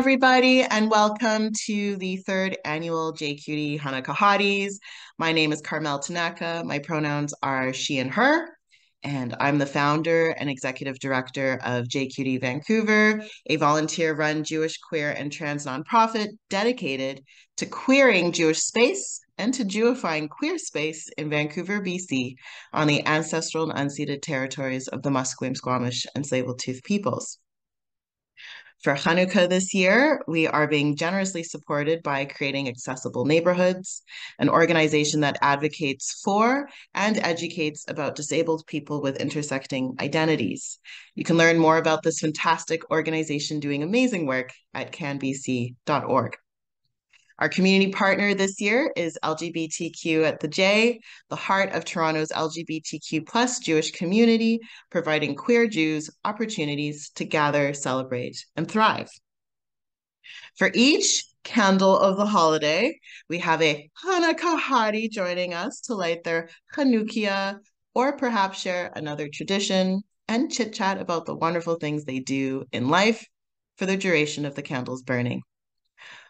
everybody, and welcome to the third annual JQT Hanukkah Hotties. My name is Carmel Tanaka. My pronouns are she and her, and I'm the founder and executive director of JQT Vancouver, a volunteer-run Jewish, queer, and trans nonprofit dedicated to queering Jewish space and to Jewifying queer space in Vancouver, BC, on the ancestral and unceded territories of the Musqueam, Squamish, and Tsleil-Waututh peoples. For Hanukkah this year, we are being generously supported by Creating Accessible Neighborhoods, an organization that advocates for and educates about disabled people with intersecting identities. You can learn more about this fantastic organization doing amazing work at canbc.org. Our community partner this year is LGBTQ at the J, the heart of Toronto's LGBTQ plus Jewish community, providing queer Jews opportunities to gather, celebrate, and thrive. For each candle of the holiday, we have a Hanukkah Hottie joining us to light their hanukkiah, or perhaps share another tradition and chit-chat about the wonderful things they do in life for the duration of the candles burning.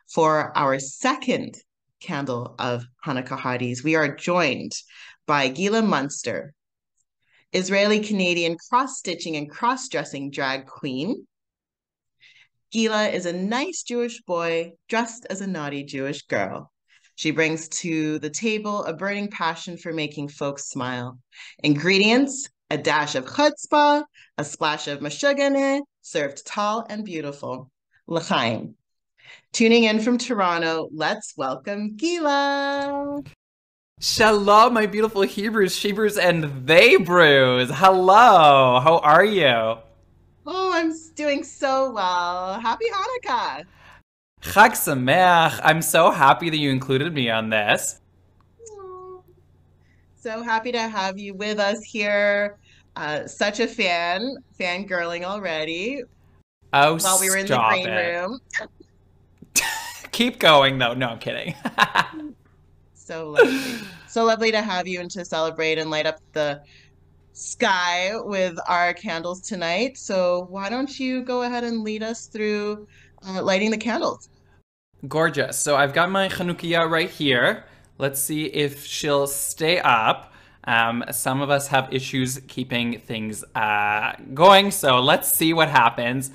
For our second candle of Hanukkah Hotties, we are joined by Gila Münster, Israeli-Canadian cross-stitching and cross-dressing drag queen. Gila is a nice Jewish boy dressed as a naughty Jewish girl. She brings to the table a burning passion for making folks smile. Ingredients: a dash of chutzpah, a splash of meshuggeneh, served tall and beautiful. L'chaim. Tuning in from Toronto, let's welcome Gila. Shalom, my beautiful Hebrews, Shebrews, and they brews. Hello, how are you? Oh, I'm doing so well. Happy Hanukkah. Chag Sameach. I'm so happy that you included me on this. Oh, so happy to have you with us here. Such a fangirling already. Oh, While we were in the stop green it. room. Keep going, though. No, I'm kidding. So lovely. So lovely to have you and to celebrate and light up the sky with our candles tonight. So why don't you go ahead and lead us through lighting the candles? Gorgeous. So I've got my hanukkiah right here. Let's see if she'll stay up. Some of us have issues keeping things going, so let's see what happens.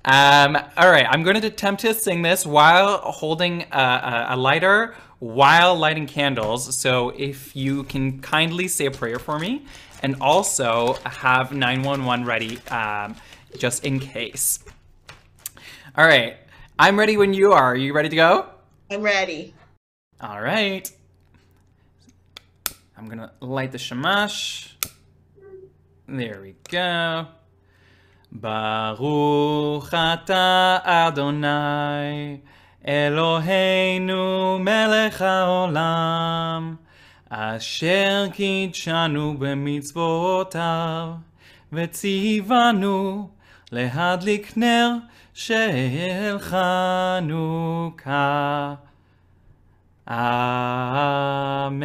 All right, I'm going to attempt to sing this while holding a lighter, while lighting candles. So if you can kindly say a prayer for me, and also have 911 ready, just in case. All right, I'm ready when you are. Are you ready to go? I'm ready. All right. I'm gonna light the shamash. There we go. Baruch atah Adonai Eloheinu melech haolam asher kidshanu b'mitzvotav v'tzivanu lehadlik ner shel Hanukkah. Amen.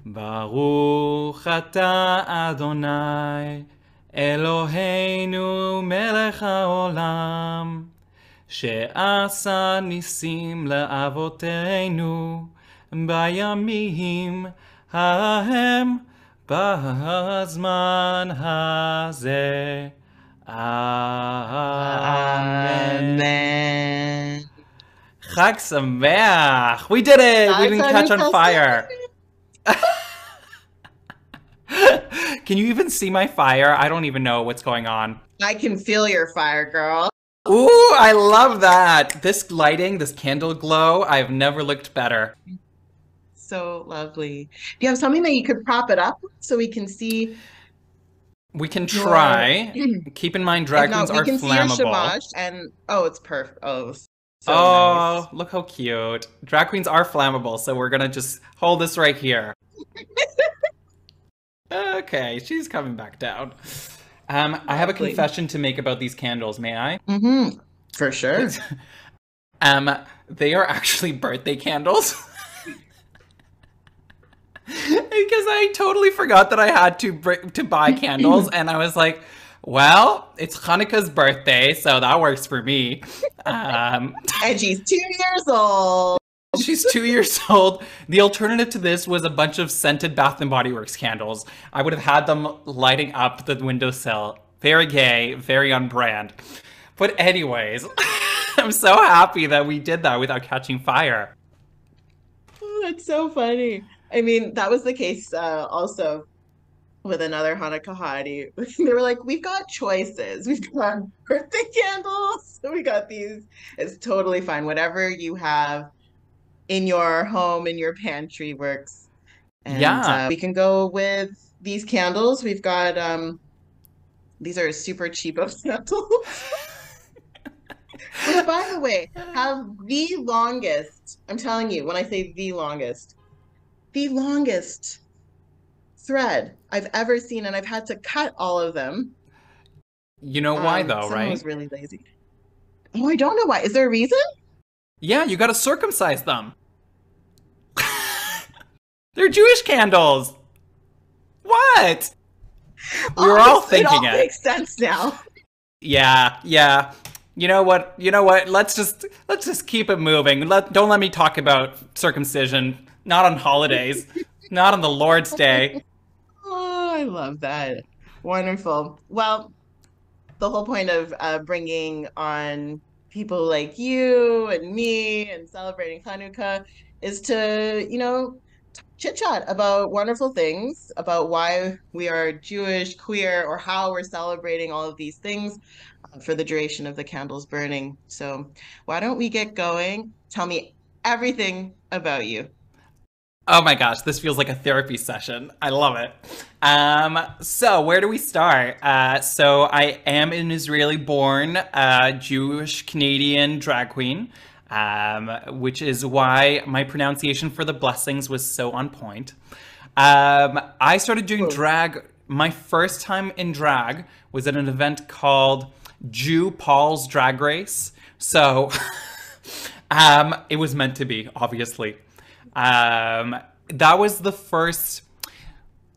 Baruch atah Adonai Eloheinu melech haolam she'asa nisim le'avoteinu bayamim hahem bazman hazeh. Amen. Chag Sameach! We did it! We didn't catch on fire. Can you even see my fire? I don't even know what's going on. I can feel your fire, girl. Ooh, I love that. This lighting, this candle glow, I've never looked better. So lovely. Do you have something that you could prop it up so we can see? We can try. Keep in mind, drag queens are we can flammable. See your shamash and it's perfect. Oh, so nice. Nice. Look how cute. Drag queens are flammable, so we're gonna just hold this right here. Okay, she's coming back down. I have a confession to make about these candles, may I? Mm-hmm. For sure. They are actually birthday candles. Because I totally forgot that I had to buy candles, and I was like, Well, it's Hanukkah's birthday, so that works for me. And she's 2 years old. She's 2 years old. The alternative to this was a bunch of scented Bath and Body Works candles. I would have had them lighting up the windowsill. Very gay, very on brand. But anyways, I'm so happy that we did that without catching fire. Oh, that's so funny. I mean, that was the case also with another Hanukkah Hottie. They were like, we've got choices. We've got birthday candles. We got these. It's totally fine. Whatever you have in your home, in your pantry works. And Yeah. we can go with these candles. We've got these are super cheapo candles. Which, by the way, have the longest, I'm telling you, when I say the longest thread I've ever seen, and I've had to cut all of them. You know why though, Someone right? was really lazy. Oh, I don't know why. Is there a reason? Yeah, you gotta circumcise them. They're Jewish candles. What? We were all thinking it. It all makes sense now. Yeah. You know what? Let's just keep it moving. Don't let me talk about circumcision. Not on holidays. Not on the Lord's Day. Oh, I love that. Wonderful. Well, the whole point of bringing on people like you and me and celebrating Hanukkah is to, chit chat about wonderful things, about why we are Jewish, queer, or how we're celebrating all of these things for the duration of the candles burning. So why don't we get going? Tell me everything about you. Oh my gosh, this feels like a therapy session. I love it. So where do we start? So I am an Israeli-born Jewish Canadian drag queen, which is why my pronunciation for the blessings was so on point. I started doing drag. My first time in drag was at an event called Jew Paul's Drag Race. So it was meant to be, obviously. That was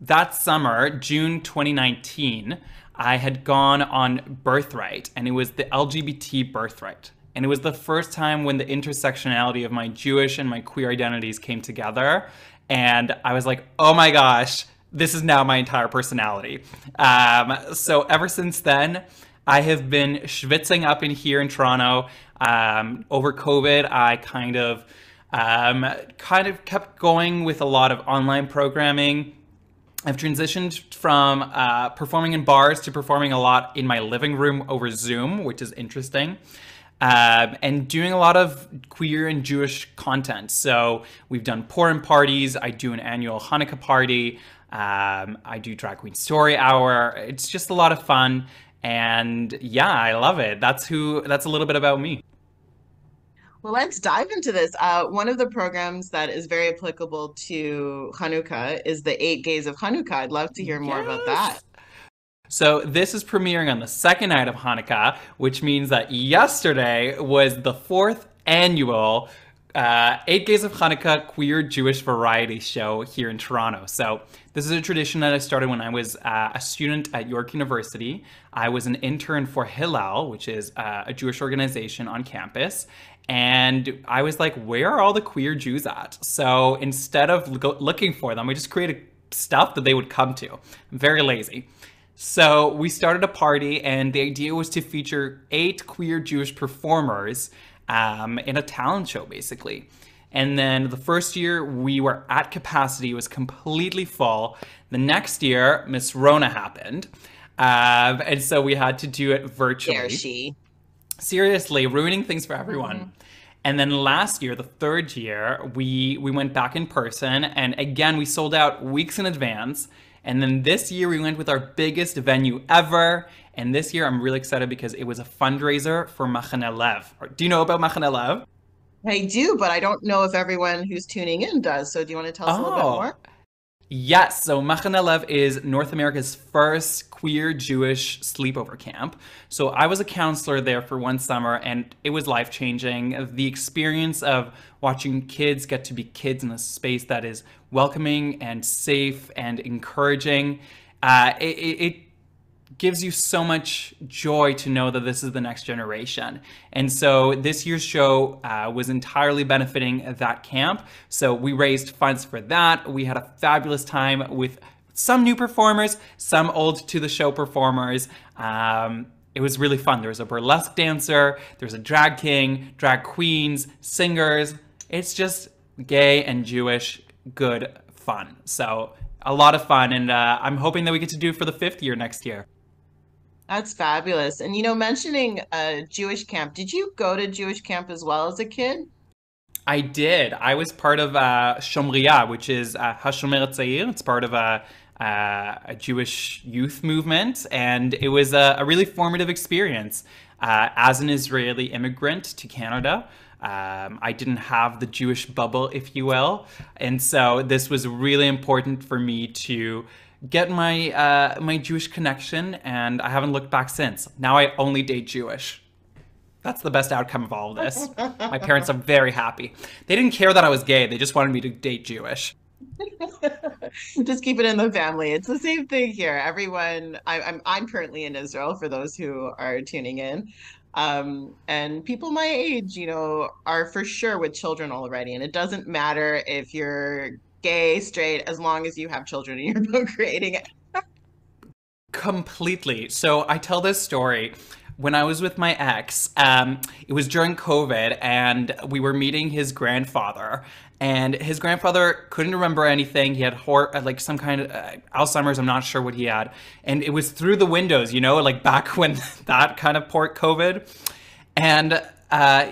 that summer, June 2019, I had gone on Birthright, and it was the LGBT Birthright. And it was the first time when the intersectionality of my Jewish and my queer identities came together. And I was like, oh my gosh, this is now my entire personality. So ever since then, I have been schwitzing up in here in Toronto. Over COVID, I kind of kept going with a lot of online programming. I've transitioned from performing in bars to performing a lot in my living room over Zoom, which is interesting, and doing a lot of queer and Jewish content. So we've done Purim parties. I do an annual Hanukkah party. I do Drag Queen Story Hour. It's just a lot of fun. And yeah, I love it. That's a little bit about me. Well, let's dive into this. One of the programs that is very applicable to Hanukkah is the 8 Gays of Hanukkah. I'd love to hear more about that. So this is premiering on the second night of Hanukkah, which means that yesterday was the 4th annual 8 Gays of Hanukkah queer Jewish variety show here in Toronto. So this is a tradition that I started when I was a student at York University. I was an intern for Hillel, which is a Jewish organization on campus. And I was like, where are all the queer Jews at? So instead of looking for them, I just created stuff that they would come to. I'm very lazy. So we started a party, and the idea was to feature 8 queer Jewish performers in a talent show, basically. And then the first year we were at capacity, it was completely full. The next year, Miss Rona happened. And so we had to do it virtually. There she. Seriously, ruining things for everyone. Mm-hmm. And then last year, the third year, we went back in person. And again, we sold out weeks in advance. And then this year, we went with our biggest venue ever. And this year, I'm really excited because it was a fundraiser for Machane Lev. Do you know about Machane Lev? I do, but I don't know if everyone who's tuning in does. So do you want to tell us a little bit more? Yes, so Machane Lev is North America's first queer Jewish sleepover camp. So I was a counselor there for one summer, and it was life-changing. The experience of watching kids get to be kids in a space that is welcoming and safe and encouraging, it gives you so much joy to know that this is the next generation. And so this year's show was entirely benefiting that camp. So we raised funds for that. We had a fabulous time with some new performers, some old to the show performers. It was really fun. There was a burlesque dancer, there was a drag king, drag queens, singers. It's just gay and Jewish, good fun. So a lot of fun, and I'm hoping that we get to do it for the 5th year next year. That's fabulous. And mentioning a Jewish camp, did you go to Jewish camp as well as a kid? I did. I was part of Shomriya, which is Hashomer Tzayir. It's part of a Jewish youth movement, and it was a really formative experience. As an Israeli immigrant to Canada, I didn't have the Jewish bubble, if you will, and so this was really important for me to get my Jewish connection, and I haven't looked back since. Now I only date Jewish. That's the best outcome of all of this. My parents are very happy. They didn't care that I was gay. They just wanted me to date Jewish. Just keep it in the family. It's the same thing here. Everyone, I'm currently in Israel for those who are tuning in. And people my age, are for sure with children already. And it doesn't matter if you're gay, straight, as long as you have children and you're procreating. Completely. So I tell this story. When I was with my ex, it was during COVID, and we were meeting his grandfather. And his grandfather couldn't remember anything. He had like some kind of Alzheimer's. I'm not sure what he had. And it was through the windows, like back when that kind of COVID. And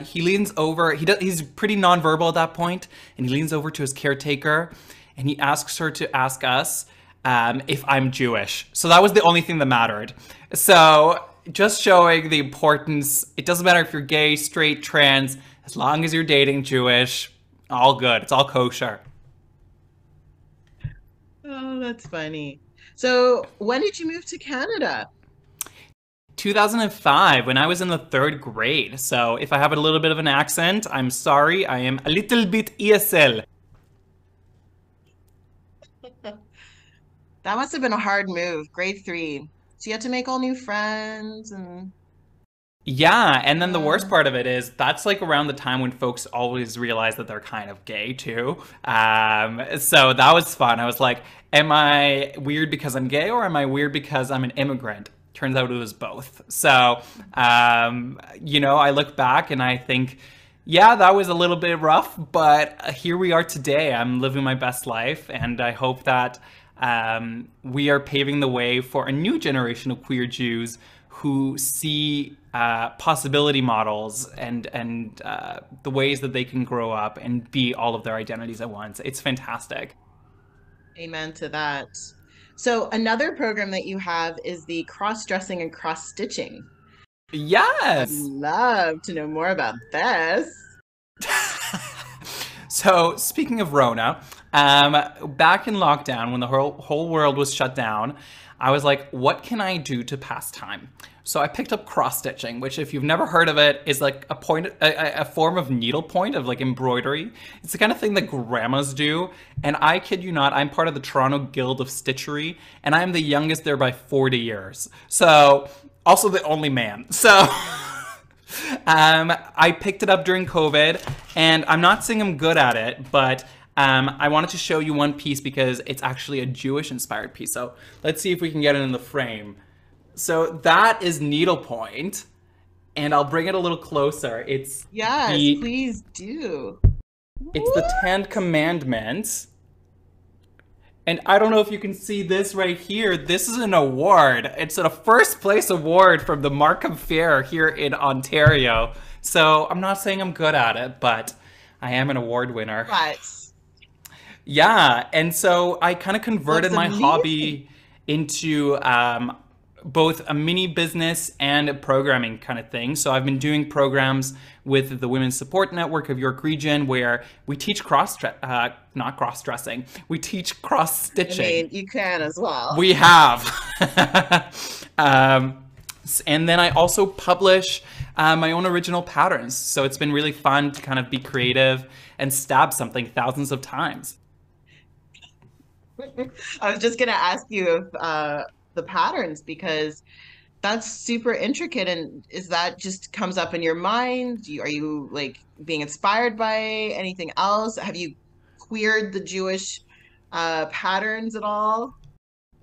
he leans over. He's pretty nonverbal at that point, and he leans over to his caretaker, and he asks her to ask us if I'm Jewish. So that was the only thing that mattered. So just showing the importance. It doesn't matter if you're gay, straight, trans, as long as you're dating Jewish, all good. It's all kosher. Oh, that's funny. So when did you move to Canada? 2005, when I was in the 3rd grade. So if I have a little bit of an accent, I'm sorry. I am a little bit ESL. That must have been a hard move, grade 3. So you had to make all new friends and Yeah, and then the worst part of it is that's like around the time when folks always realize that they're kind of gay too. So that was fun. I was like, am I weird because I'm gay, or am I weird because I'm an immigrant? Turns out it was both. So, I look back and I think, yeah, that was a little bit rough, but here we are today. I'm living my best life, and I hope that we are paving the way for a new generation of queer Jews who see possibility models and the ways that they can grow up and be all of their identities at once. It's fantastic. amen to that. So another program that you have is the cross-dressing and cross-stitching. I'd Yes. love to know more about this. So speaking of Rona, back in lockdown when the whole world was shut down, I was like, what can I do to pass time? So I picked up cross stitching, which, if you've never heard of it, is like a form of needlepoint, of like embroidery. It's the kind of thing that grandmas do. And I kid you not, I'm part of the Toronto Guild of Stitchery, and I'm the youngest there by 40 years. So also the only man. So I picked it up during COVID, and I'm not saying I'm good at it, but I wanted to show you one piece because it's actually a Jewish-inspired piece. So let's see if we can get it in the frame. So that is needlepoint, and I'll bring it a little closer. Yes, please do. It's the 10 Commandments. And I don't know if you can see this right here. This is an award. It's a first place award from the Markham Fair here in Ontario. So I'm not saying I'm good at it, but I am an award winner. But Yeah, and so I kind of converted That's my amazing. hobby into both a mini business and a programming kind of thing. So I've been doing programs with the Women's Support Network of York Region, where we teach not cross-dressing, we teach I cross-stitching. mean, you can as well. We have. And then I also publish my own original patterns. So it's been really fun to kind of be creative and stab something thousands of times. I was just gonna ask you if the patterns because that's super intricate. And is that just comes up in your mind? Are you like being inspired by anything else? Have you queered the Jewish patterns at all?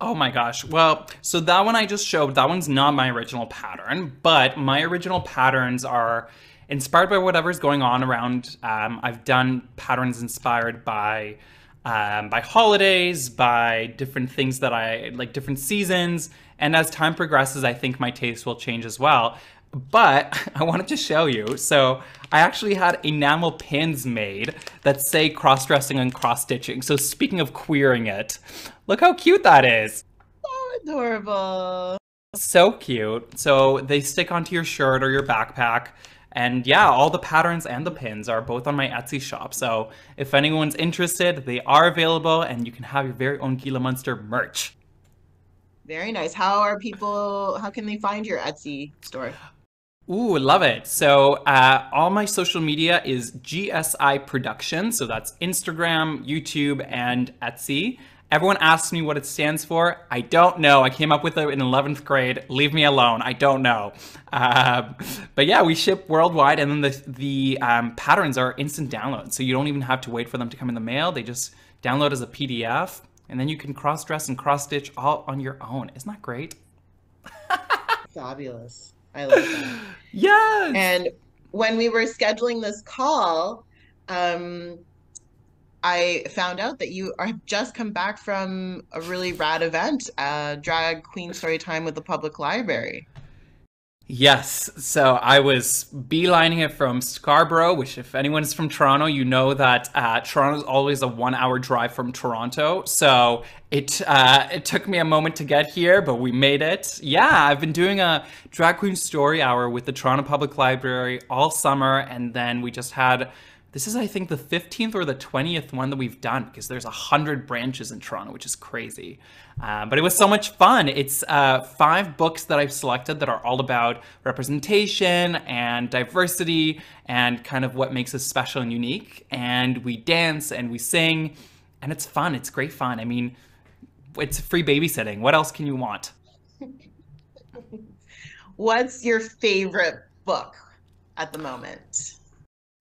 Oh my gosh. Well, so that one I just showed, that one's not my original pattern, but my original patterns are inspired by whatever's going on around. I've done patterns inspired by holidays, by different things that I like, different seasons. And as time progresses, I think my taste will change as well. But I wanted to show you. So I actually had enamel pins made that say cross-dressing and cross-stitching. So speaking of queering it, look how cute that is. Oh, adorable. So cute. So they stick onto your shirt or your backpack. And yeah, all the patterns and the pins are both on my Etsy shop. So if anyone's interested, they are available and you can have your very own Gila Münster merch. Very nice. How can they find your Etsy store? Ooh, love it. So all my social media is GSI Production. So that's Instagram, YouTube, and Etsy. Everyone asks me what it stands for. I don't know. I came up with it in 11th grade. Leave me alone. I don't know. But yeah, we ship worldwide, and then the patterns are instant download. So you don't even have to wait for them to come in the mail. They just download as a PDF, and then you can cross-dress and cross-stitch all on your own. Isn't that great? Fabulous. I love that. Yes! And when we were scheduling this call, I found out that you are just come back from a really rad event, Drag Queen Story Time with the Public Library. Yes, so I was beelining it from Scarborough, which if anyone's from Toronto, you know that Toronto is always a 1 hour drive from Toronto. So it took me a moment to get here, but we made it. Yeah, I've been doing a Drag Queen Story Hour with the Toronto Public Library all summer, and then we just had, this is I think the 15th or the 20th one that we've done because there's 100 branches in Toronto, which is crazy. But it was so much fun. It's 5 books that I've selected that are all about representation and diversity and kind of what makes us special and unique. And we dance and we sing and it's fun. It's great fun. I mean, it's free babysitting. What else can you want? What's your favorite book at the moment?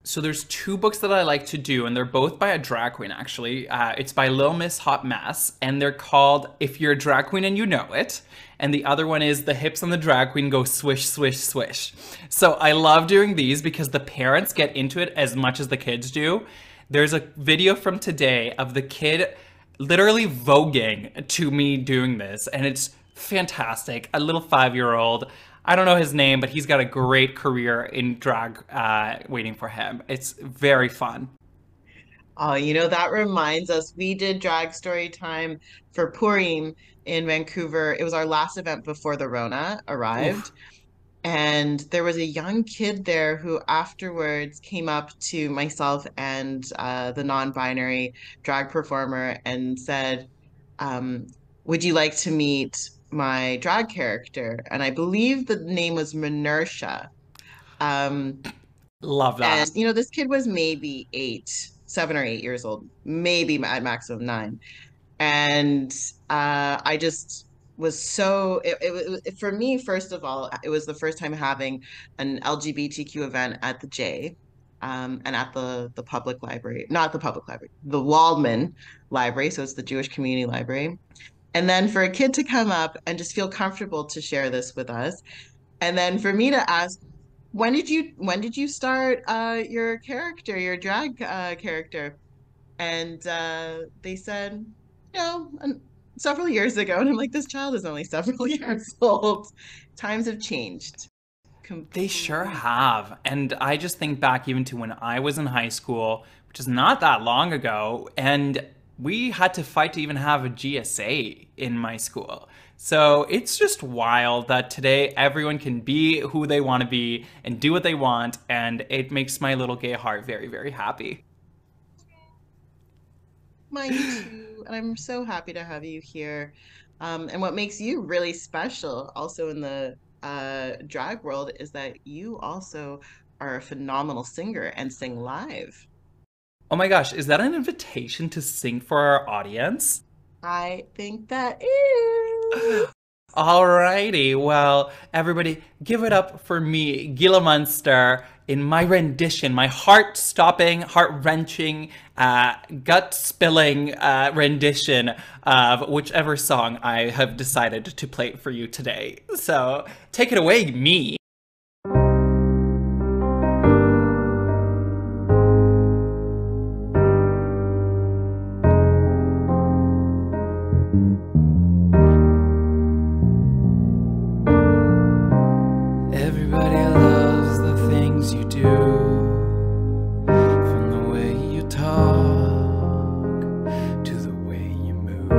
So there's 2 books that I like to do, and they're both by a drag queen, actually. It's by Lil Miss Hot Mess, and they're called If You're a Drag Queen and You Know It. And the other one is The Hips on the Drag Queen Go Swish, Swish, Swish. So I love doing these because the parents get into it as much as the kids do. There's a video from today of the kid literally voguing to me doing this, and it's fantastic. A little 5-year-old. I don't know his name, but he's got a great career in drag waiting for him. It's very fun. Oh, that reminds us, we did Drag Story Time for Purim in Vancouver. It was our last event before the Rona arrived. Oof. And there was a young kid there who afterwards came up to myself and the non-binary drag performer and said, um, would you like to meet my drag character? And I believe the name was Minersha. Um, Love and, that. this kid was maybe 7 or 8 years old, maybe at maximum 9. And I just was so for me, first of all, it was the first time having an LGBTQ event at the J, and at the public library, not the public library, the Waldman Library, so it's the Jewish Community Library. And then for a kid to come up and just feel comfortable to share this with us, and then for me to ask, when did you start your character, your drag character? And they said, several years ago. And I'm like, this child is only several years old. Times have changed They sure completely. have. And I just think back even to when I was in high school, which is not that long ago, and we had to fight to even have a GSA in my school. So it's just wild that today everyone can be who they want to be and do what they want, and it makes my little gay heart very, very happy. Mine too. And I'm so happy to have you here. And what makes you really special also in the drag world is that you also are a phenomenal singer and sing live. Oh my gosh, is that an invitation to sing for our audience? I think that is. Alrighty, well, everybody, give it up for me, Gila Münster, in my rendition, my heart-stopping, heart-wrenching, gut-spilling rendition of whichever song I have decided to play for you today. So, take it away, me. Everybody loves the things you do, from the way you talk to the way you move.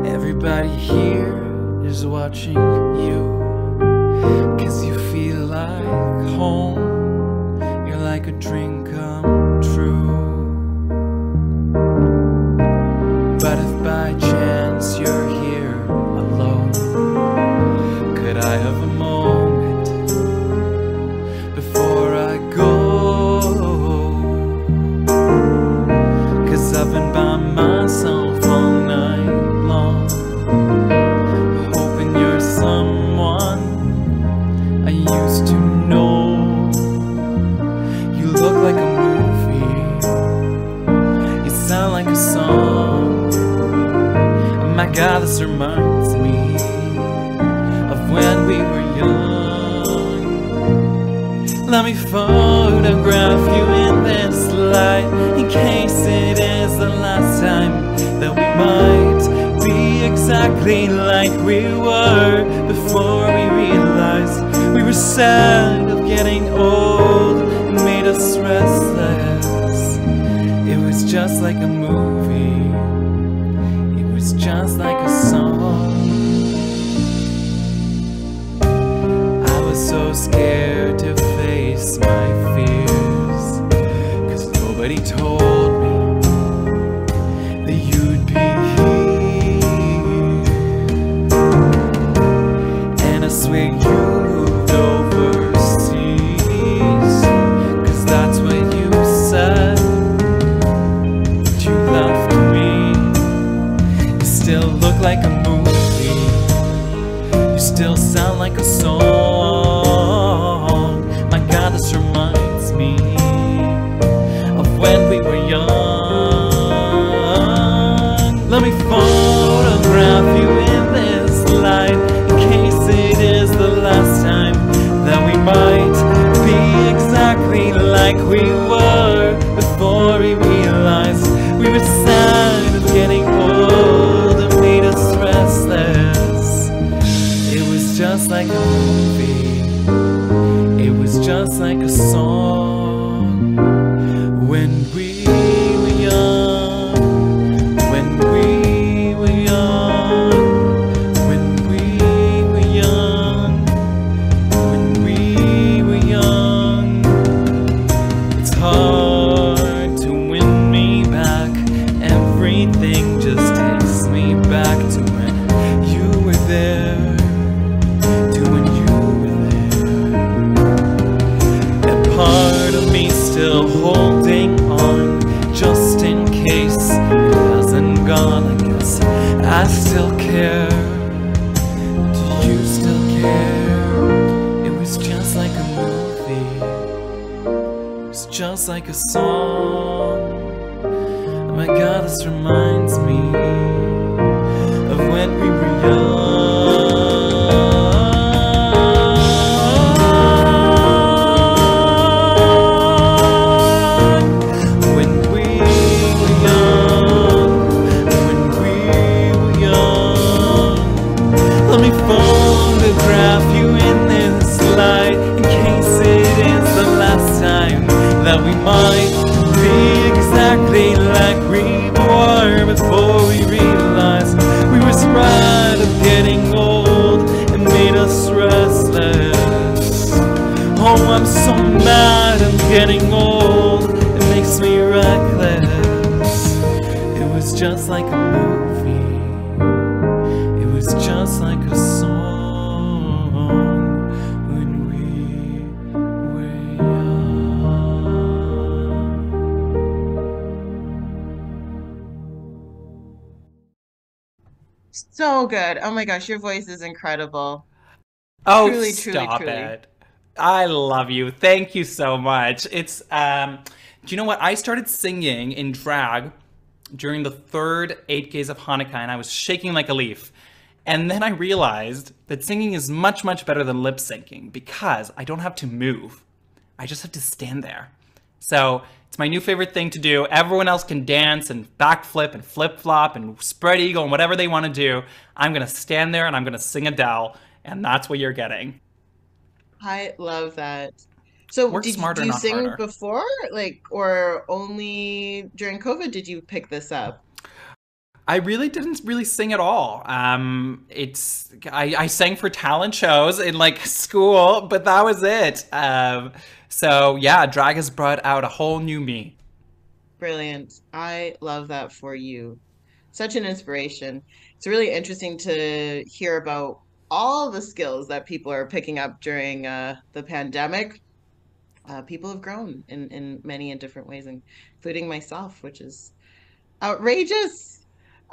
Everybody here is watching you, 'cause you feel like home. You're like a dream come true. But if by chance you're here alone, could I have a moment before I go? 'Cause I've been by myself all night long, hoping you're someone I used to know. You look like a movie, you sound like a song. My God, this reminds me of when we were young. Let me photograph you in this light, in case it is the last time that we might be exactly like we were before we realized we were sad of getting old. It made us restless. It was just like a movie, just like a song. I was so scared to face my fears, 'cause nobody told me that you'd be here. And I swear you moved overseas, 'cause that's what you said. But you left me. Still look like a movie, you still sound like a song. My God, this reminds me of when we were young. Let me photograph you in this light, in case it is the last time that we might be exactly like we were before we realized we were sad of getting old. Restless. It was just like a movie, it was just like a song. When we were young, when we were young, when we were young, when we were young. It's hard to win me back, everything just takes me back to when you were there, to when you were there. And part of me still holding on, just in case it hasn't gone. I guess I still care. Do you still care? It was just like a movie, it was just like a song. Oh my God, this reminds me of when we were young. When we were young, when we were young. Let me photograph you in this light, in case it is the last time that we might be exactly like we were before we realized we were scared of getting old. It made us restless. Oh, I'm so mad I'm getting old. It makes me reckless. It was just like a movie, it was just like a song. So good. Oh my gosh, your voice is incredible. Oh, Truly, truly, stop truly. it. I love you. Thank you so much. Do you know what? I started singing in drag during the third 8 days of Hanukkah, and I was shaking like a leaf. And then I realized that singing is much, much better than lip syncing because I don't have to move. I just have to stand there. So it's my new favorite thing to do. Everyone else can dance and backflip and flip flop and spread eagle and whatever they want to do. I'm going to stand there and I'm going to sing Adele, and that's what you're getting. I love that. So Work do smarter, you not sing harder. before, like, or only during COVID did you pick this up? I really didn't really sing at all. I sang for talent shows in like school, but that was it. So yeah, drag has brought out a whole new me. Brilliant. I love that for you. Such an inspiration. It's really interesting to hear about all the skills that people are picking up during the pandemic. People have grown in many and different ways, including myself, which is outrageous.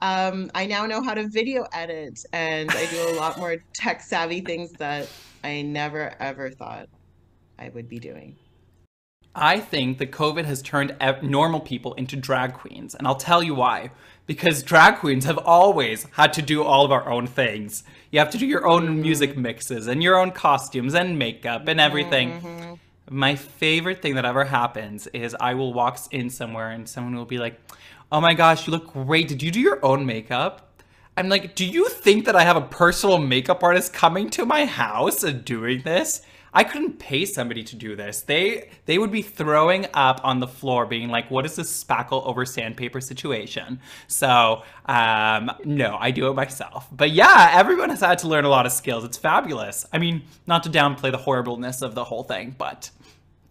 I now know how to video edit, and I do a lot more tech savvy things that I never ever thought I would be doing. I think that COVID has turned normal people into drag queens, and I'll tell you why. Because drag queens have always had to do all of our own things. You have to do your own music Mm-hmm. mixes and your own costumes and makeup and everything. Mm-hmm. My favorite thing that ever happens is I will walk in somewhere and someone will be like, "Oh my gosh, you look great. Did you do your own makeup?" I'm like, "Do you think that I have a personal makeup artist coming to my house and doing this? I couldn't pay somebody to do this. They would be throwing up on the floor being like, "What is this spackle over sandpaper situation?" So, no, I do it myself. But yeah, everyone has had to learn a lot of skills. It's fabulous. I mean, not to downplay the horribleness of the whole thing, but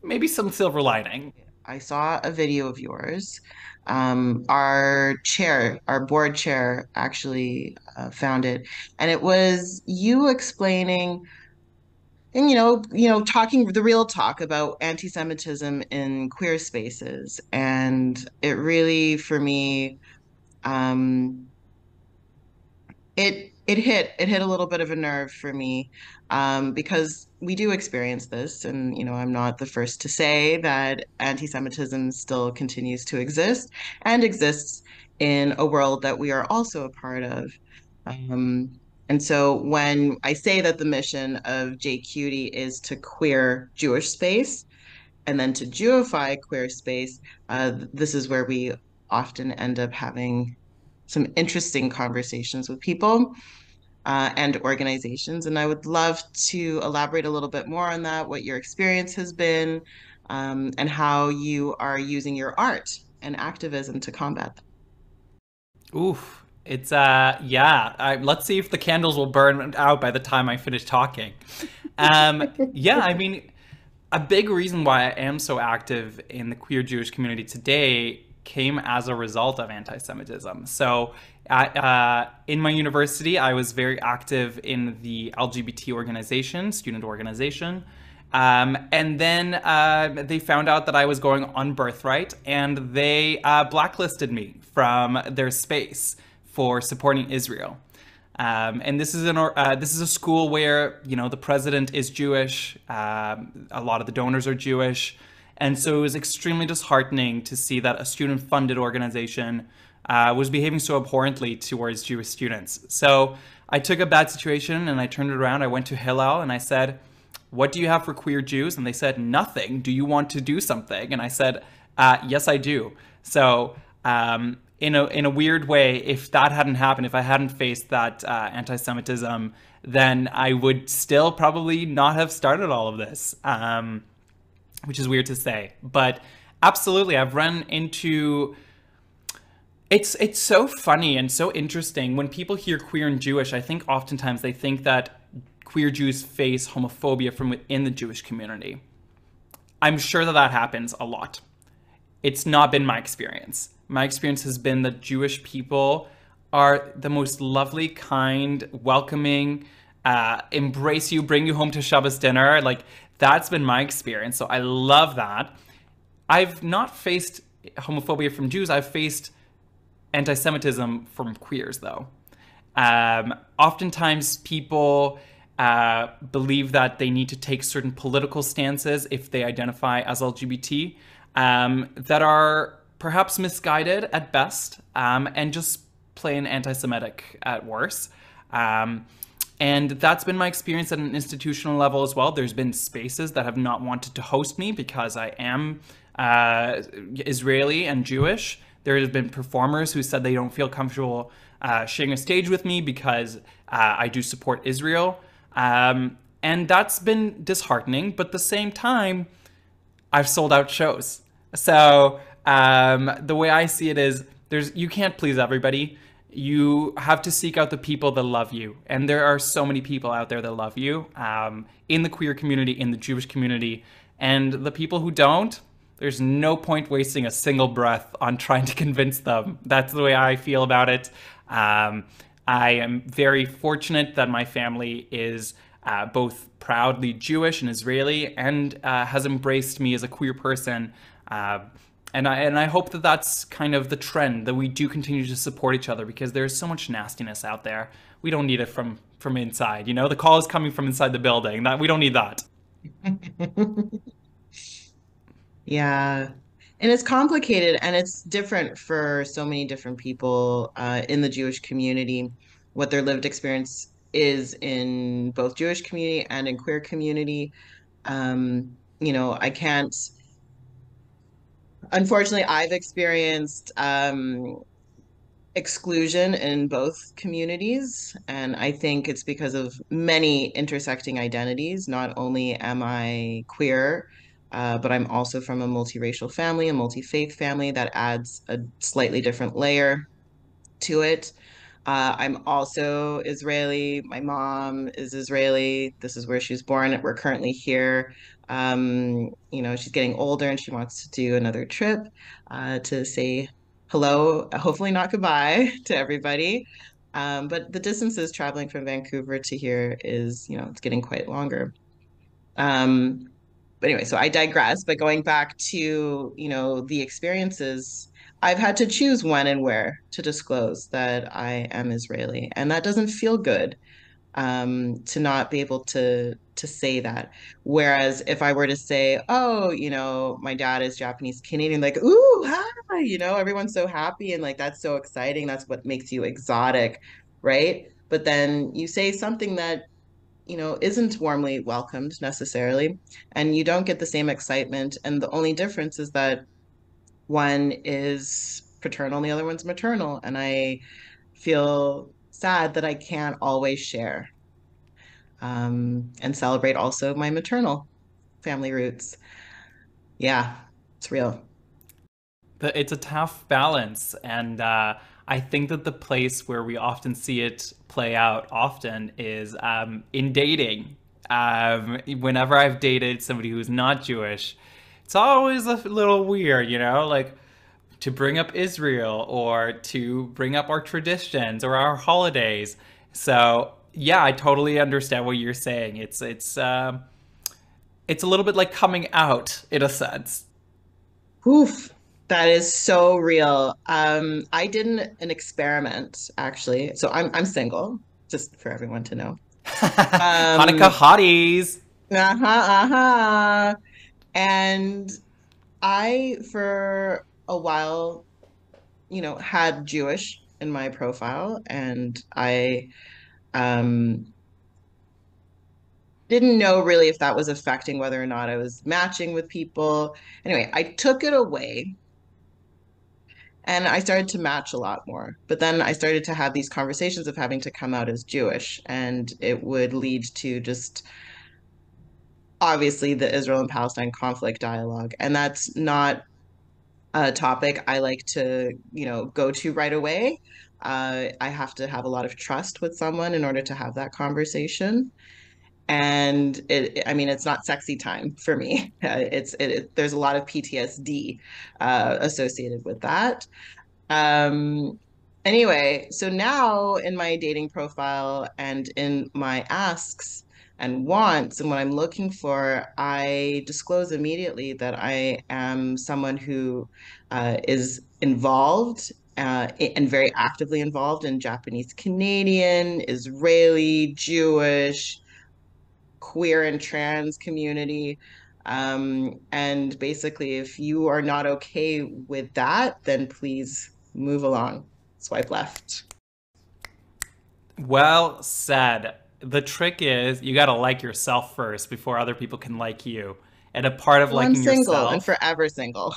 maybe some silver lining. I saw a video of yours. Our chair, our board chair, actually found it, and it was you explaining and talking the real talk about anti-Semitism in queer spaces, and it really, for me, um, it hit a little bit of a nerve for me, because we do experience this, and I'm not the first to say that anti-Semitism still continues to exist and exists in a world that we are also a part of. Um, and so when I say that the mission of JQT is to queer Jewish space and then to Jewify queer space, this is where we often end up having some interesting conversations with people and organizations. And I would love to elaborate a little bit more on that, what your experience has been, and how you are using your art and activism to combat that. Oof. It's yeah. Let's see if the candles will burn out by the time I finish talking. Yeah, I mean, a big reason why I am so active in the queer Jewish community today came as a result of anti-Semitism. So, in my university, I was very active in the LGBT organization, student organization. And then they found out that I was going on birthright, and they blacklisted me from their space for supporting Israel. And this is a school where the president is Jewish, a lot of the donors are Jewish, and so it was extremely disheartening to see that a student-funded organization was behaving so abhorrently towards Jewish students. So I took a bad situation and I turned it around. I went to Hillel and I said, "What do you have for queer Jews?" And they said, "Nothing. Do you want to do something?" And I said, "Yes, I do." So in a weird way, if that hadn't happened, if I hadn't faced that anti-Semitism, then I would still probably not have started all of this, which is weird to say. But absolutely, I've run into. It's so funny and so interesting when people hear queer and Jewish. I think oftentimes they think that queer Jews face homophobia from within the Jewish community. I'm sure that that happens a lot. It's not been my experience. My experience has been that Jewish people are the most lovely, kind, welcoming, embrace you, bring you home to Shabbos dinner. Like, that's been my experience. So I love that. I've not faced homophobia from Jews. I've faced anti-Semitism from queers, though. Oftentimes, people believe that they need to take certain political stances if they identify as LGBT that are perhaps misguided at best and just plain anti-Semitic at worst. And that's been my experience at an institutional level as well. There's been spaces that have not wanted to host me because I am Israeli and Jewish. There have been performers who said they don't feel comfortable sharing a stage with me because I do support Israel. And that's been disheartening, but at the same time, I've sold out shows. So the way I see it is you can't please everybody. You have to seek out the people that love you. And there are so many people out there that love you in the queer community, in the Jewish community. And the people who don't, there's no point wasting a single breath on trying to convince them. That's the way I feel about it. I am very fortunate that my family is both proudly Jewish and Israeli and has embraced me as a queer person. And I hope that that's kind of the trend, that we do continue to support each other, because there's so much nastiness out there. We don't need it from inside. You know, the call is coming from inside the building. We don't need that. Yeah. And it's complicated and it's different for so many different people in the Jewish community, what their lived experience is in both Jewish community and in queer community. I can't, unfortunately, I've experienced exclusion in both communities. And I think it's because of many intersecting identities. Not only am I queer, but I'm also from a multiracial family, a multi-faith family that adds a slightly different layer to it. I'm also Israeli. My mom is Israeli. This is where she was born. We're currently here. She's getting older and she wants to do another trip to say hello, hopefully not goodbye to everybody. But the distances traveling from Vancouver to here is, it's getting quite longer. Um, but anyway, so I digress. But going back to, the experiences, I've had to choose when and where to disclose that I am Israeli, and that doesn't feel good to not be able to say that. Whereas if I were to say, oh, my dad is Japanese Canadian, like, ooh, hi, everyone's so happy and like that's so exciting. That's what makes you exotic, right? But then you say something that isn't warmly welcomed necessarily, and you don't get the same excitement. And the only difference is that one is paternal and the other one's maternal. And I feel sad that I can't always share and celebrate also my maternal family roots. Yeah, it's real. It's a tough balance, and I think that the place where we often see it play out often is in dating. Whenever I've dated somebody who's not Jewish, it's always a little weird, like to bring up Israel or to bring up our traditions or our holidays. So yeah, I totally understand what you're saying. It's a little bit like coming out in a sense. Oof, that is so real. I did an experiment actually. So I'm single, just for everyone to know. Hanukkah Um, Hotties. uh-huh, uh-huh. And I, for a while, had Jewish in my profile, and I um, didn't know really if that was affecting whether or not I was matching with people. Anyway, I took it away and I started to match a lot more. But then I started to have these conversations of having to come out as Jewish, and it would lead to just obviously the Israel and Palestine conflict dialogue. And that's not a topic I like to, go to right away. I have to have a lot of trust with someone in order to have that conversation. And I mean, it's not sexy time for me. There's a lot of PTSD associated with that. Um, anyway, so now in my dating profile and in my asks and wants and what I'm looking for, I disclose immediately that I am someone who is involved and very actively involved in Japanese Canadian, Israeli, Jewish, queer and trans community. And basically, if you are not okay with that, then please move along. Swipe left. Well said. The trick is you got to like yourself first before other people can like you. And a part of liking single yourself and forever single.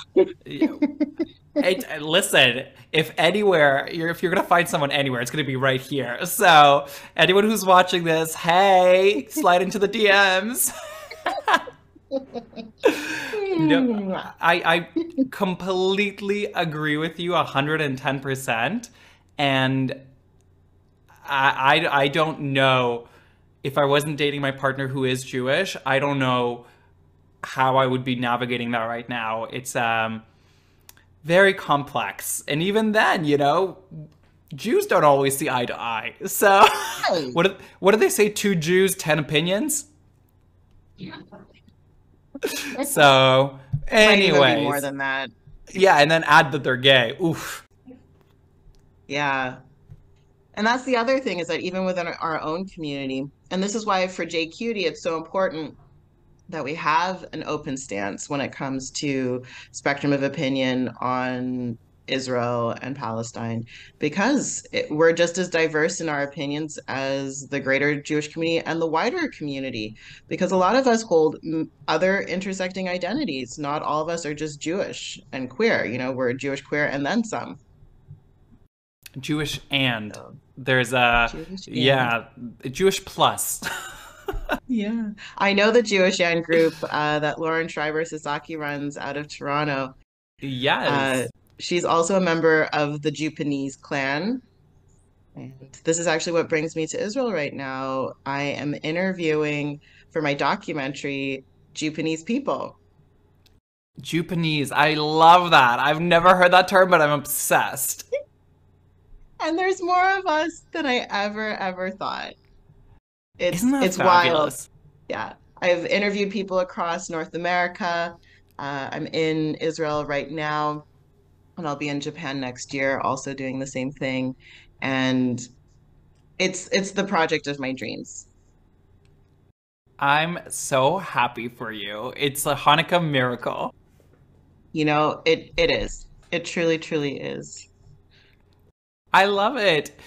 Listen, if you're gonna find someone anywhere, it's gonna be right here. So anyone who's watching this, hey, slide into the DMs. No, I completely agree with you 110%. And I don't know, if I wasn't dating my partner who is Jewish, I don't know how I would be navigating that right now. It's very complex. And even then, Jews don't always see eye to eye. So what do they say? 2 Jews, 10 opinions? Yeah. So anyway, more than that. Yeah, and then add that they're gay. Oof. Yeah. And that's the other thing, is that even within our own community, and this is why for JQT it's so important that we have an open stance when it comes to spectrum of opinion on Israel and Palestine, because we're just as diverse in our opinions as the greater Jewish community and the wider community, because a lot of us hold other intersecting identities. Not all of us are just Jewish and queer. We're Jewish, queer, and then some. Jewish and there's a Jewish plus. Yeah, I know the Jewish and group that Lauren Schreiber Sasaki runs out of Toronto. Yes. She's also a member of the Japanese clan. And this is actually what brings me to Israel right now. I am interviewing for my documentary Japanese people. Japanese, I love that. I've never heard that term, but I'm obsessed. And there's more of us than I ever thought. Isn't that it's fabulous? Wild. Yeah, I've interviewed people across North America. I'm in Israel right now, and I'll be in Japan next year, also doing the same thing. And it's the project of my dreams. I'm so happy for you. It's a Hanukkah miracle. It is. It truly is. I love it.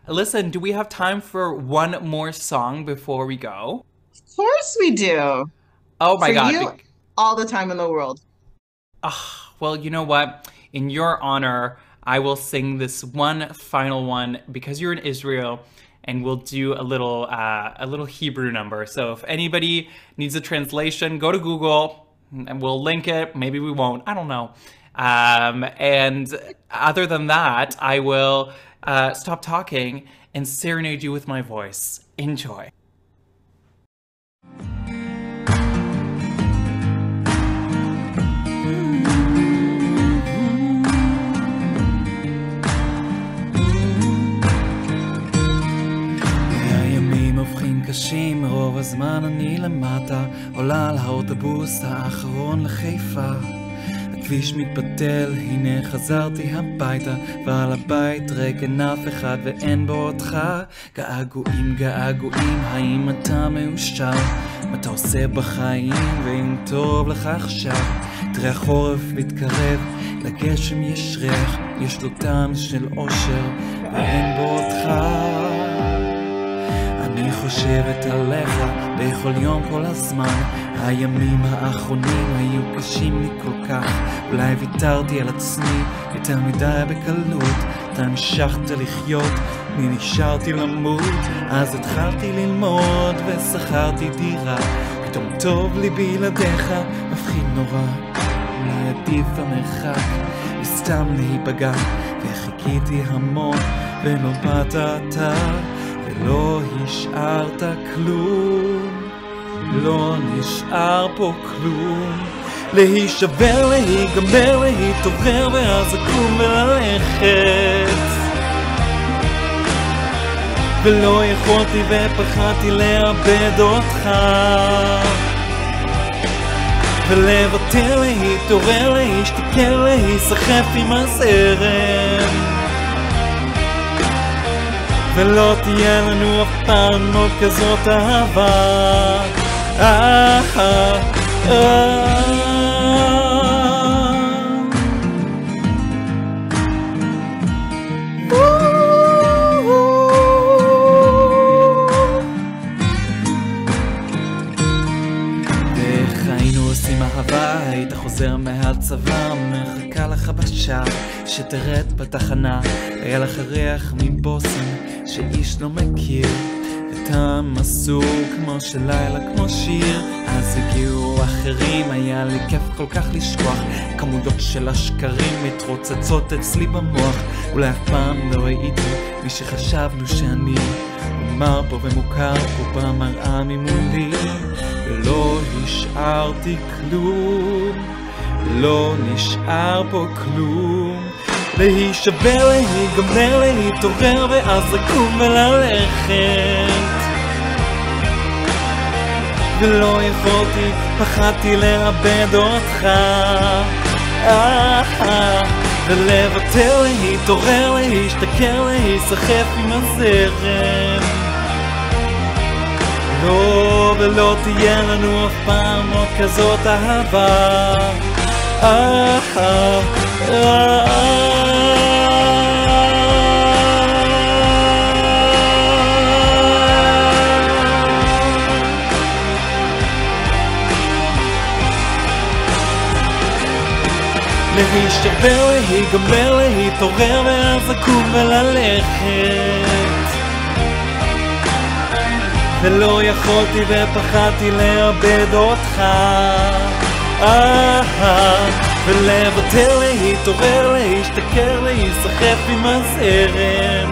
Listen, do we have time for one more song before we go? Of course we do. Oh my God. You, all the time in the world. Well, you know what? In your honor, I will sing this one final one because you're in Israel, and we'll do a little Hebrew number. So if anybody needs a translation, go to Google and we'll link it. Maybe we won't. I don't know. And other than that, I will stop talking and serenade you with my voice. Enjoy. הימים הופכים קשים, רוב הזמן אני למטה, עולה על האוטובוס האחרון לחיפה. הכביש מתבטל, הנה חזרתי הביתה, ועל הבית ריק אין אף אחד ואין בו אותך. געגועים, האם אתה מאושר? מה אתה עושה בחיים, ואם טוב לך עכשיו? תראה החורף מתקרב, לגשם יש ריח, יש לו טעם של אושר, ואין בו אותך. אני חושבת עליך בכל יום כל הזמן, הימים האחרונים היו קשים לי כל כך, אולי ויתרתי על עצמי יותר מדי בקלות, אתה המשכת לחיות, אני נשארתי למות, אז התחלתי ללמוד ושכרתי דירה, פתאום טוב לי בלעדיך, מפחיד נורא, אולי עדיף המרחק, וסתם להיפגע, וחיכיתי המון ולא באת אתה, ולא השארת כלום, לא נשאר פה כלום. להישבר, להיגמר, להתעורר ואז לקום וללכת, ולא יכולתי ופחדתי לאבד אותך, ולוותר, להתעורר, להשתכר, להיסחף עם הזרם, ולא תהיה לנו אף פעם עוד כזאת אהבה. ואיך היינו עושים אהבה, היית חוזר מהצבא, מחכה לך בשער שתרד בתחנה, היה לך ריח מבוסם שאיש לא מכיר, וטעם מסור כמו של לילה, כמו שיר. אז הגיעו אחרים, היה לי כיף כל כך לשכוח, כמויות של השקרים מתרוצצות אצלי במוח. אולי אף פעם לא ראיתי מי שחשבנו שאני אומר פה ומוכר פה במראה ממולי, ולא השארתי כלום, לא נשאר פה כלום. להישבר, להיגמר, להתעורר ואז לקום וללכת, ולא יכולתי, פחדתי לאבד אותך, ולוותר, להתעורר, להשתכר, להיסחף עם הזרם. לא, ולא תהיה לנו אף פעם עוד כזאת אהבה. להישבר, להיגמר, להתעורר ואז לקום וללכת, ולא יכולתי ופחדתי לאבד אותך, ולוותר, להתעורר, להשתכר, להיסחף עם הזרם.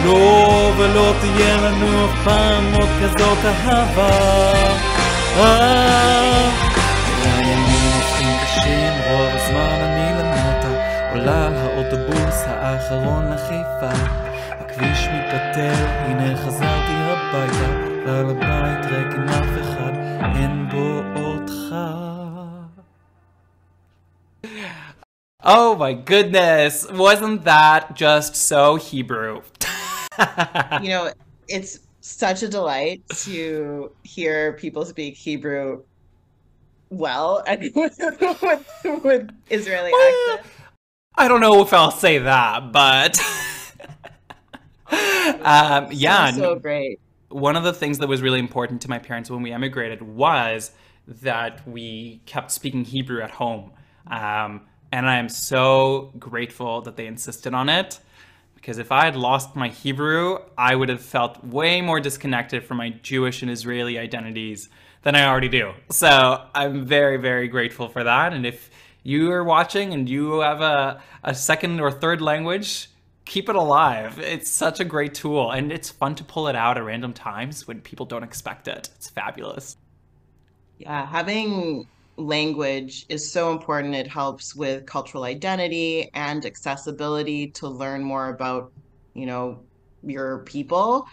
לא, ולא תהיה לנו אף פעם עוד כזאת אהבה. רוב הזמן אני למטה, עולה על האוטובוס האחרון לחיפה, הכביש מתפתל, הנה חזרתי הביתה, ועל הבית ריק עם אף אחד, אין בו אותך. Oh my goodness, wasn't that just so Hebrew? You know, it's such a delight to hear people speak Hebrew well, and with Israeli accent. I don't know if I'll say that, but yeah, so great. One of the things that was really important to my parents when we emigrated was that we kept speaking Hebrew at home, and I am so grateful that they insisted on it, because if I had lost my Hebrew, I would have felt way more disconnected from my Jewish and Israeli identities than I already do. So I'm very, very grateful for that. And if you are watching and you have a second or third language, keep it alive. It's such a great tool, and it's fun to pull it out at random times when people don't expect it. It's fabulous. Yeah, having language is so important. It helps with cultural identity and accessibility to learn more about, you know, your people.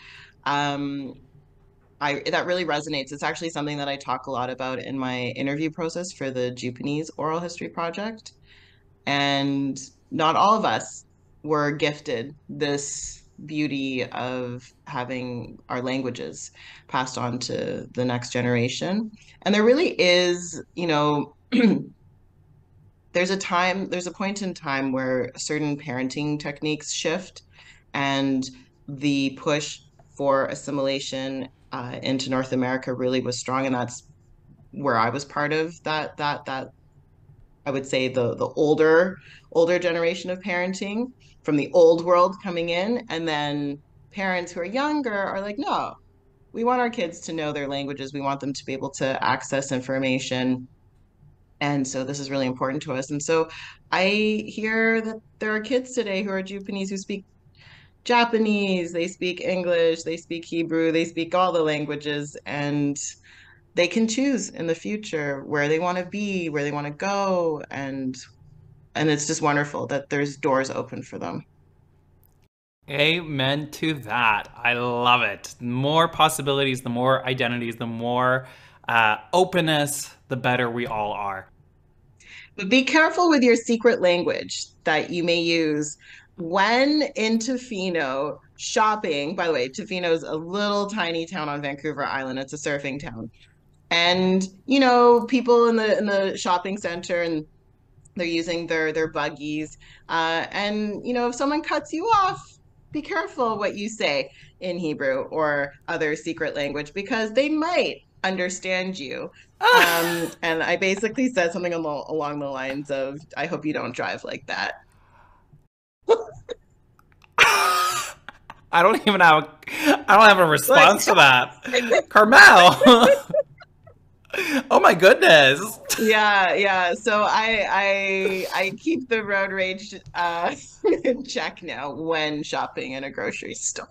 That really resonates. It's actually something that I talk a lot about in my interview process for the Japanese oral history project. And not all of us were gifted this beauty of having our languages passed on to the next generation. And there really is, you know, there's a point in time where certain parenting techniques shift, and the push for assimilation into North America really was strong, and that's where I was part of that I would say the older generation of parenting from the old world coming in, and then parents who are younger are like, no, we want our kids to know their languages, we want them to be able to access information, and so this is really important to us. And so I hear that there are kids today who are Japanese who speak Japanese, they speak English, they speak Hebrew, they speak all the languages, and they can choose in the future where they want to be, where they want to go, and it's just wonderful that there's doors open for them. Amen to that. I love it. The more possibilities, the more identities, the more openness, the better we all are. But be careful with your secret language that you may use when in Tofino shopping, by the way, Tofino's a little tiny town on Vancouver Island. It's a surfing town. And, people in the shopping center and they're using their buggies. And if someone cuts you off, be careful what you say in Hebrew or other secret language because they might understand you. And I basically said something along the lines of, I hope you don't drive like that. I don't have a response to that. Carmel. Oh my goodness. Yeah. So I keep the road rage in check now when shopping in a grocery store.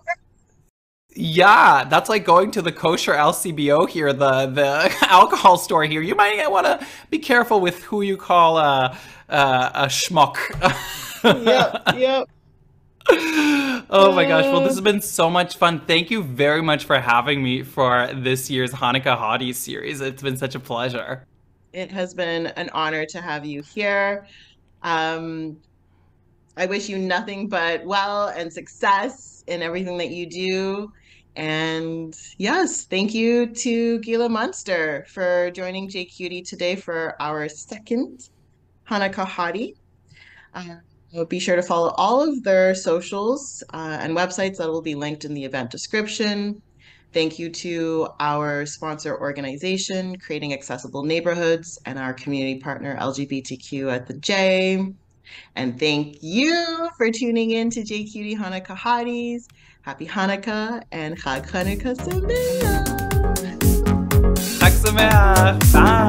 Yeah, that's like going to the kosher LCBO here, the alcohol store here. You might want to be careful with who you call a schmuck. Yep. Oh my gosh. Well, this has been so much fun. Thank you very much for having me for this year's Hanukkah Hottie series. It's been such a pleasure. It has been an honor to have you here. I wish you nothing but well and success in everything that you do. And yes, thank you to Gila Münster for joining JQT today for our second Hanukkah Hottie. Be sure to follow all of their socials and websites that will be linked in the event description. Thank you to our sponsor organization, Creating Accessible Neighborhoods, and our community partner, LGBTQ at the J. And thank you for tuning in to JQT Hanukkah Hotties. Happy Hanukkah and Chag Hanukkah Sameach. Chag Sameach. Bye.